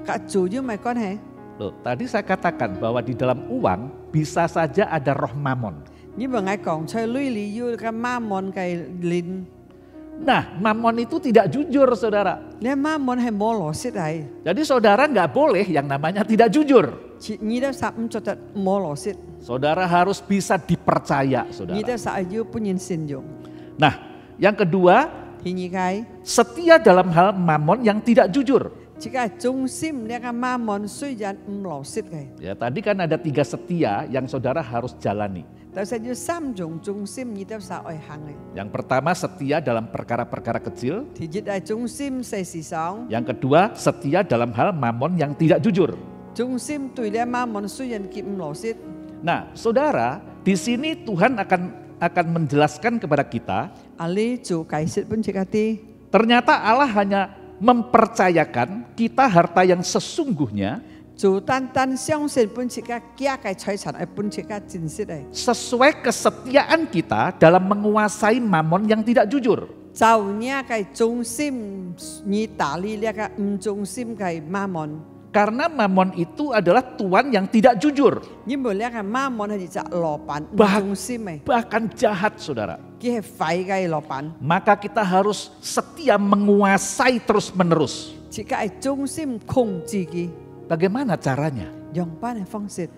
甲主要咪關係。 Loh, tadi saya katakan bahwa di dalam uang bisa saja ada roh mamon. Nhưng mà ngài còn chơi lui lý yêu cái mammon cái linh. Nah, Mamon itu tidak jujur, saudara. Lẽ mammon hay mua lọ xít này. Jadi saudara nggak boleh yang namanya tidak jujur. Chỉ nghĩ đó sao cho ta mua lọ xít. Saudara harus bisa dipercaya, saudara. Nghĩ đó sao yêu punya sin dùng. Nah, yang kedua, Thì như cái setia dalam hal Mamon yang tidak jujur. chỉ cái trung sim lẽ cái mammon suy gian lọ xít cái. Ya, tadi kan ada 3 setia yang saudara harus jalani. Tại sao yêu sam dùng trung sim như đó sao ở hàng này. Yang pertama, setia dalam perkara-perkara kecil. Thì chỉ đại trung sim xây xì sóng. Yang kedua, setia dalam hal Mamon yang tidak jujur. Trung sim tùy lẽ mammon suy gian kim lọ xít. Nah, saudara, di sini Tuhan akan menjelaskan kepada kita, Ali chủ cái xít pun chỉ cái ti. ternyata Allah hanya mempercayakan kita harta yang sesungguhnya Chủ tan tan相信本自家家嘅財產係本自家珍惜嘅， sesuai kesetiaan kita dalam menguasai Mamon yang tidak jujur. 就呢嘅忠心你打理呢個唔忠心嘅mammon， Karena Mamon itu adalah tuan yang tidak jujur, 因為呢個mammon係隻老闆唔 Bah- 忠心嘅， bahkan jahat, saudara. 佢係廢嘅老闆， Maka kita harus setia menguasai terus-menerus. 自家係忠心控制佢， Bagaimana caranya? 用班嘅方式，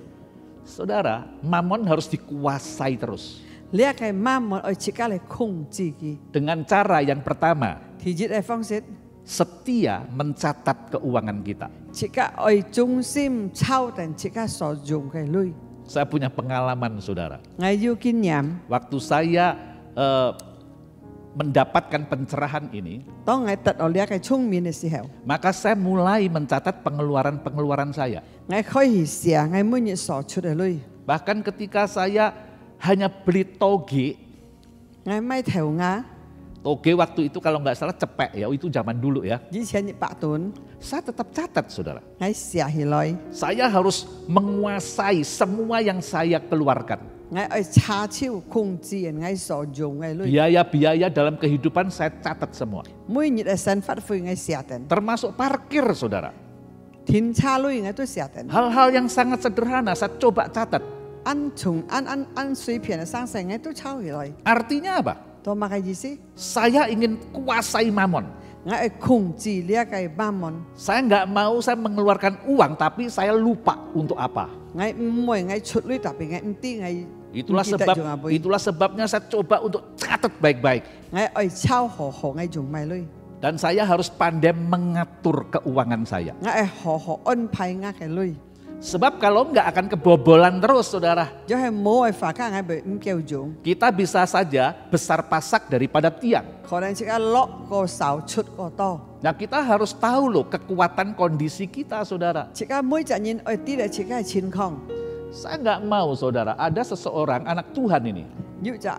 Saudara, Mamon harus dikuasai terus. 呢個 mammon 係自家嚟控制佢， Dengan cara yang pertama, 第二嘅方式， setia mencatat keuangan kita. 自家係忠心抄定自家所用嘅類， Saya punya pengalaman, saudara. 我要經驗。 Waktu saya mendapatkan pencerahan ini, 當我得到呢個聰明嘅時候， maka saya mulai mencatat pengeluaran-pengeluaran saya. 我開始寫我每日所出嘅類， Bahkan ketika saya hanya beli toge, 我買頭鴨， toge waktu itu kalau nggak salah cepek ya, itu zaman dulu ya. 以前100噸， Saya tetap catat, saudara. 我寫起來， Saya harus menguasai semua yang saya keluarkan. 我愛查超控制我所用嘅類， Biaya-biaya dalam kehidupan saya catat semua. 每日嘅生活費我寫定， Termasuk parkir, saudara. 停車類我都寫定， Hal-hal yang sangat sederhana saya coba catat. 按水平嘅生成我都抄起來， Artinya apa? 懂嗎嘅意思？ Saya ingin kuasai Mamon. 我愛控制呢一個mammon， Saya nggak mau saya mengeluarkan uang tapi saya lupa untuk apa. 我唔會我出類特別我唔知我 Itulah sebabnya saya coba untuk catat baik-baik. 我愛抄好我用咩類， Dan saya harus pandai mengatur keuangan saya. 我愛好安排我嘅類。 Sebab kalau nggak akan kebobolan terus, saudara. 就係冇嘅法家我唔夠用， Kita bisa saja besar pasak daripada tiang. 可能即刻落個手出個多。 Nah, kita harus tahu loh kekuatan kondisi kita, saudara. 即刻每隻人愛啲嚟，即刻係健康， Saya nggak mau, saudara, ada seseorang anak Tuhan ini. 要隻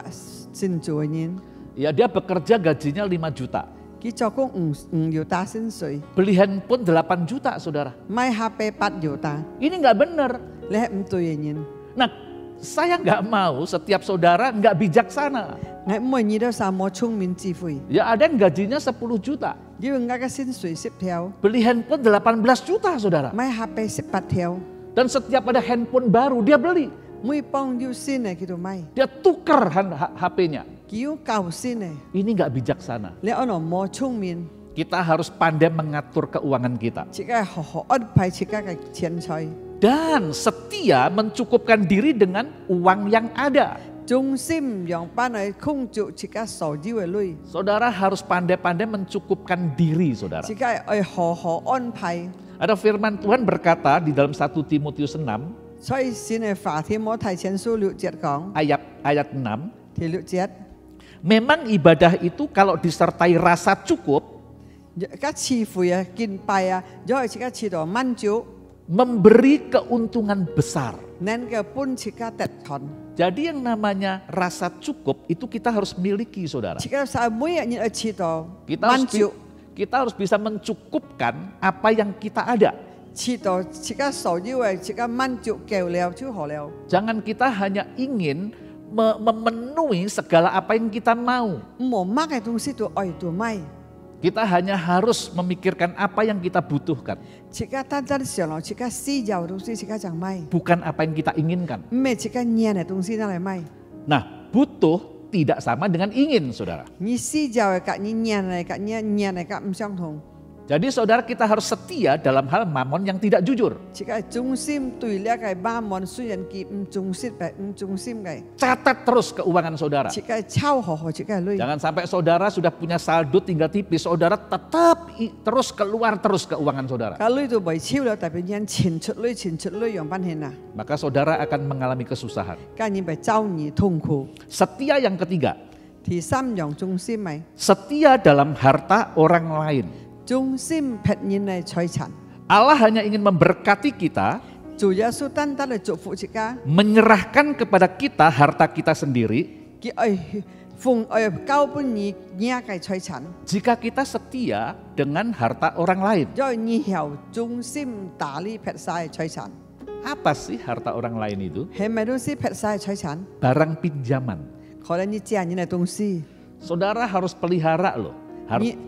先做嘅人， Ya, dia bekerja gajinya 5 juta. 佢做工唔要打薪水， Beli handphone 8 juta, saudara. 買HP 8要打， Ini nggak benar. 你係唔對嘅人。 Nah, saya nggak mau setiap saudara nggak bijaksana. 我每日都上冇聰明智慧， Ya, ada yang gajinya 10 juta. 因為我嘅薪水10條， Beli handphone 18 juta, saudara. 買 HP 18條， Dan setiap ada handphone baru dia beli. 每幫要先嘅佢就買， Dia tukar HP-nya. 佢要舊先嘅， Ini nggak bijaksana. 你可能冇聰明， Kita harus pandai mengatur keuangan kita. 即刻好安排即刻嘅錢財， Dan setia mencukupkan diri dengan uang yang ada. 忠心讓班嚟控制即刻所要嘅類， Saudara harus pandai-pandai mencukupkan diri, saudara. 即刻係好安排。 Ada firman Tuhan berkata di dalam 1 Timotius 6所以先係法添，我提前書6節講， ayat 6. 第6節， Memang ibadah itu kalau disertai rasa cukup 而慈悔啊、敬拜啊，因為即刻知道滿足， memberi keuntungan besar. 能夠本即刻得權， Jadi yang namanya rasa cukup itu kita harus miliki, saudara. 即刻晒每日要知道 Kita 滿足， harus bisa mencukupkan apa yang kita ada. 知道即刻所要嘅即刻滿足夠了就好了， Jangan kita hanya ingin memenuhi segala apa yang kita mau. 冇乜嘅東西都愛都買， Kita hanya harus memikirkan apa yang kita butuhkan, 即刻單單上來，即刻需要嘅東西即刻就買， bukan apa yang kita inginkan. 唔係即刻靚嘅東西拿嚟買。Nah, butuh tidak sama dengan ingin, saudara. 你施教嘅甲你念嚟甲你念嚟甲唔相同。 Jadi saudara kita harus setia dalam hal mamon yang tidak jujur. 即個忠心對呢個媽門雖然佢唔忠心嘅唔忠心嘅， Catat terus keuangan saudara. 即個抄好好即個女。 Jangan sampai saudara sudah punya saldo tinggal tipis, saudara tetap terus keluar terus keuangan saudara. 個女都未超了，代表人錢出女用翻錢啊， Maka saudara akan mengalami kesusahan. 家人咪遭你痛苦。 Setia yang ketiga, 第三樣忠心咪， setia dalam harta orang lain. 忠心別人嘅財產。 Allah hanya ingin memberkati kita, 主耶穌單單嚟祝福自家， menyerahkan kepada kita harta kita sendiri 佢交俾你嘅財產， jika kita setia dengan harta orang lain. 因為你有忠心打理別晒財產， Apa sih harta orang lain itu? 係咪都是別晒財產？ Barang pinjaman. 可能你借人嘅東西， Saudara harus pelihara loh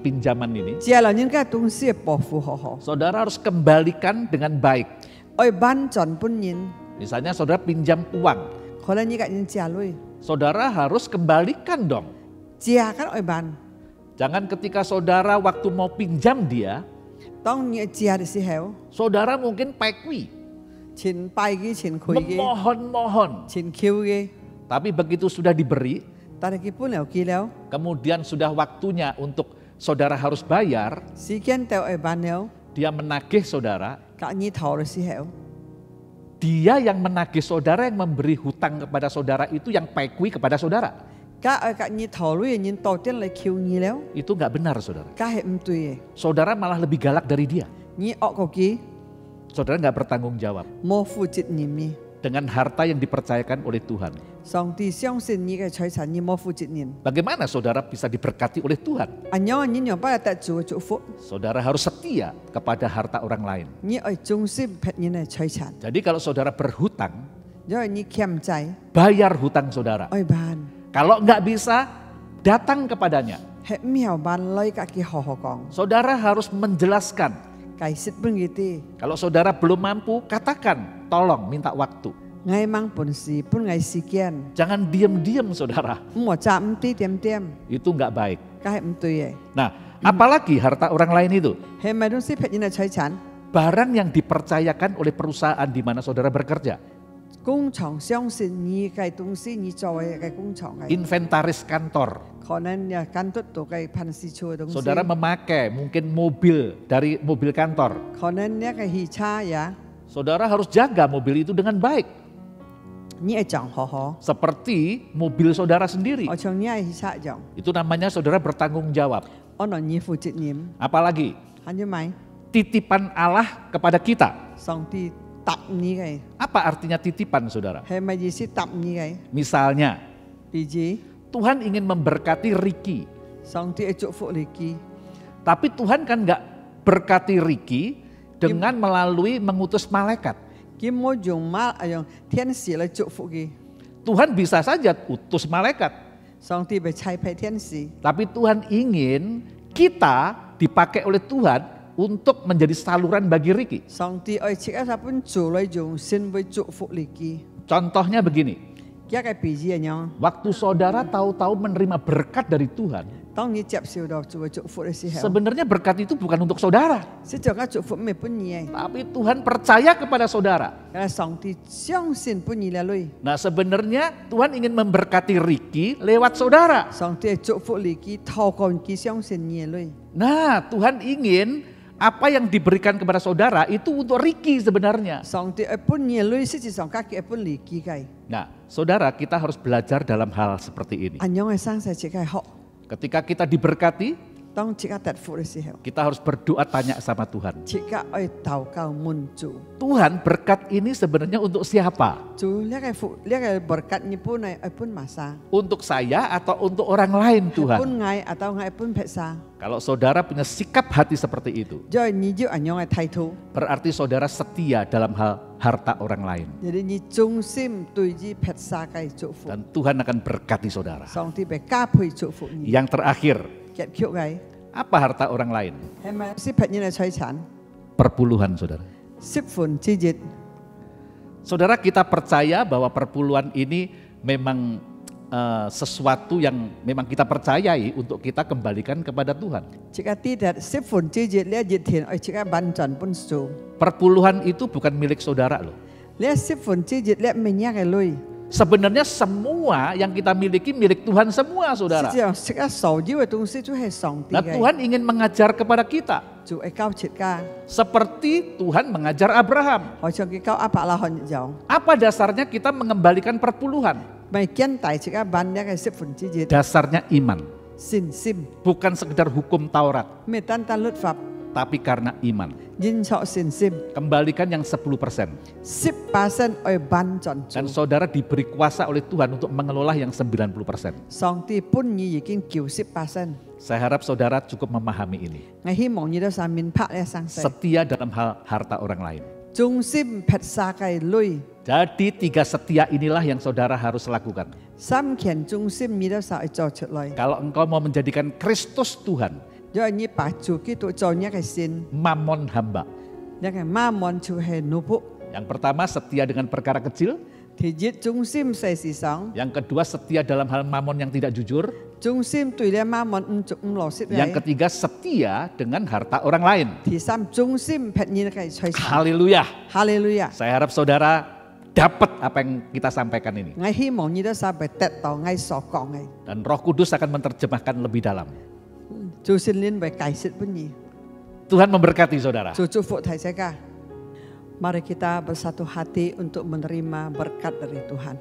pinjaman ini. 借了人嘅東西保護好好， Saudara harus kembalikan dengan baik. 愛幫盡本人， Misalnya saudara pinjam uang, 可能你嘅人借女， saudara harus kembalikan dong. 借緊愛幫。 Jangan ketika saudara waktu mau pinjam dia, 當你借嘅時候， saudara mungkin pekwi, 錢拜嘅錢佢嘅， memohon-mohon. 錢扣嘅， Tapi begitu sudah diberi, 但係佢本了記了， kemudian sudah waktunya untuk saudara harus bayar, 時間到愛幫了， dia menagih saudara. 隔你頭嘅時候， Dia yang menagih saudara, yang memberi hutang kepada saudara itu yang pekwi kepada saudara. 隔你頭女嘅人到底嚟扣你了， Itu nggak benar saudara. 隔係唔對嘅， Saudara malah lebih galak dari dia. 你惡過佢， Saudara nggak bertanggung jawab 冇負責任嘅。 dengan harta yang dipercayakan oleh Tuhan. 上帝相信你嘅財產，你冇負責任。 Bagaimana saudara bisa diberkati oleh Tuhan? 安樣人用不得做祝福， Saudara harus setia kepada harta orang lain. 你愛忠心別人嘅財產， Jadi kalau saudara berhutang, 因為你欠債 bayar hutang saudara. 愛辦， Kalau nggak bisa, datang kepadanya. 係唔有辦來甲佢好好講， Saudara harus menjelaskan. 解釋俾佢哋， Kalau saudara belum mampu, katakan, tolong minta waktu. 愛掹本事，本愛時間， Jangan diam-diam saudara. 唔話責唔對點點， Itu nggak baik. 梗係唔對嘅。 Nah, apalagi harta orang lain itu? 係咪都是別人嘅財產？ Barang yang dipercayakan oleh perusahaan di mana saudara bekerja. 工廠相信你嘅東西，你作為嘅工廠嘅， Inventaris kantor. 可能ya kantor tuh kayak pansi cuy dong. Saudara memakai mungkin mobil dari mobil kantor. 可能呢個汽車呀， Saudara harus jaga mobil itu dengan baik. 你係講好好， Seperti mobil saudara sendiri. 我從你係汽車用， Itu namanya saudara bertanggung jawab. 我能你負責任， Apalagi 係咪？ titipan Allah kepada kita. 上帝答你嘅， Apa artinya titipan saudara? 係咪意思答你嘅？ Misalnya 例如， Tuhan ingin memberkati Ricky. 上帝係祝福你嘅， Tapi Tuhan kan nggak berkati Ricky dengan melalui mengutus malaikat. 佢冇用天使嚟祝福佢， Tuhan bisa saja utus malaikat. 上帝被差派天使， Tapi Tuhan ingin kita dipakai oleh Tuhan untuk menjadi saluran bagi Ricky. 上帝愛設一本做嚟用先會祝福你嘅， Contohnya begini, 一個比喻一樣， waktu saudara tahu-tahu menerima berkat dari Tuhan, 當你接受到做祝福嘅時候， sebenarnya berkat itu bukan untuk saudara, 是做個祝福咩本意嘅？ tapi Tuhan percaya kepada saudara. 因為上帝相信本意嘅女。 Nah sebenarnya Tuhan ingin memberkati Ricky lewat saudara. 上帝祝福你嘅，透過佢相信你嘅女。 Nah Tuhan ingin apa yang diberikan kepada saudara itu untuk Ricky sebenarnya. 上帝一般嘅女，實際上家嘅一般利己嘅。 Nah saudara kita harus belajar dalam hal seperti ini. 安樣嘅生世設計學， Ketika kita diberkati, 當設計得福嘅時候， kita harus berdoa tanya sama Tuhan. 設計愛禱告滿足。 Tuhan berkat ini sebenarnya untuk siapa? 主呢個福呢個 berkat 你本係一般masa， Untuk saya atau untuk orang lain 一 Tuhan? 般愛atau係一般撇沙， Kalau saudara punya sikap hati seperti itu, 因為你要安樣嘅態度， berarti saudara setia dalam hal harta orang lain. jadi你忠心對於撇沙嘅祝福， Dan Tuhan akan berkati saudara. 上帝被加倍祝福你。 Yang terakhir, 結局嘅 apa harta orang lain? 係咪是別人嘅財產？ Perpuluhan saudara. 十分之一， Saudara kita percaya bahwa perpuluhan ini memang sesuatu yang memang kita percayai untuk kita kembalikan kepada Tuhan. Jika tidak, 10 phần chi dịch lẽ dịch thiện ở jika bancan pun su. Perpuluhan itu bukan milik saudara loh. Lẽ 10 phần chi dịch lẽ mình nhắc lui. Sebenarnya semua yang kita miliki milik Tuhan semua, saudara. Jika sầu dữ tung si chú hay sòng Nah, Tuhan ingin mengajar kepada kita. Chú ai cao triệt ca. Seperti Tuhan mengajar Abraham. Họ cho cái cao apa là hòn dầu. Apa dasarnya kita mengembalikan perpuluhan? Mày kiên tài jika ban nhắc 10 phần chi dịch. Dasarnya iman. Sin sim. Bukan sekedar hukum Taurat, Mày tan tan luật pháp. tapi karena iman. Jin sok sin sim. Kembalikan yang 10%. 10% ở ban chọn Dan chú. saudara diberi kuasa oleh Tuhan untuk mengelola yang 90%. Sòng ti pun nhi kinh kiều 10%. Saya harap saudara cukup memahami ini. Ngày hi mong nhi đó sang min pak lẽ sang say. Setia dalam hal harta orang lain. Trung sim pet sa kai lui. Jadi 3 setia inilah yang saudara harus lakukan. Sam khen trung sim nhi đó sa cho chut loi. Kalau engkau mau menjadikan Kristus Tuhan, Do nhi pa chu ki tu cho nhắc cái sin. mamon hamba. Nhắc cái ma mon chu he nu pu. Yang pertama setia dengan perkara kecil. Thì dịch trung sim say si song. Yang kedua setia dalam hal mamon yang tidak jujur. Trung sim tùy lẽ ma mon lo sit Yang ketiga setia dengan harta orang lain. Thì sam trung sim pet nhi cái choi sa. Haleluya. Hallelujah. Saya harap saudara dapat apa yang kita sampaikan ini. Ngày hi mong nhi đó sa phải tẹt tàu ngay sọ cọng ngay. Dan Roh Kudus akan menerjemahkan lebih dalam. Chú xin liên phải cải sit pun nhi. Tuhan memberkati saudara. Chú phụ thầy saya ka. Mari kita bersatu hati untuk menerima berkat dari Tuhan.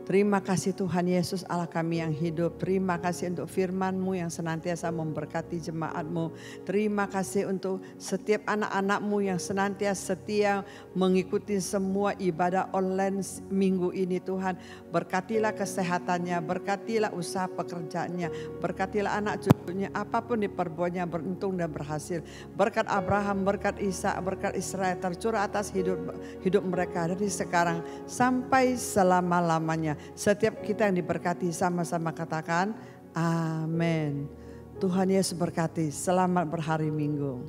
Terima kasih Tuhan Yesus Allah kami yang hidup. Terima kasih untuk firman-Mu yang senantiasa memberkati jemaat-Mu. Terima kasih untuk setiap anak-anak-Mu yang senantiasa setia mengikuti semua ibadah online minggu ini Tuhan. Berkatilah kesehatannya, berkatilah usaha pekerjaannya, berkatilah anak cucunya, apapun diperbuatnya beruntung dan berhasil. Berkat Abraham, berkat Ishak, berkat Israel tercurah atas hidup mereka dari sekarang sampai selama-lamanya. Setiap kita yang diberkati sama-sama katakan amin. Tuhan Yesus berkati. Selamat berhari Minggu.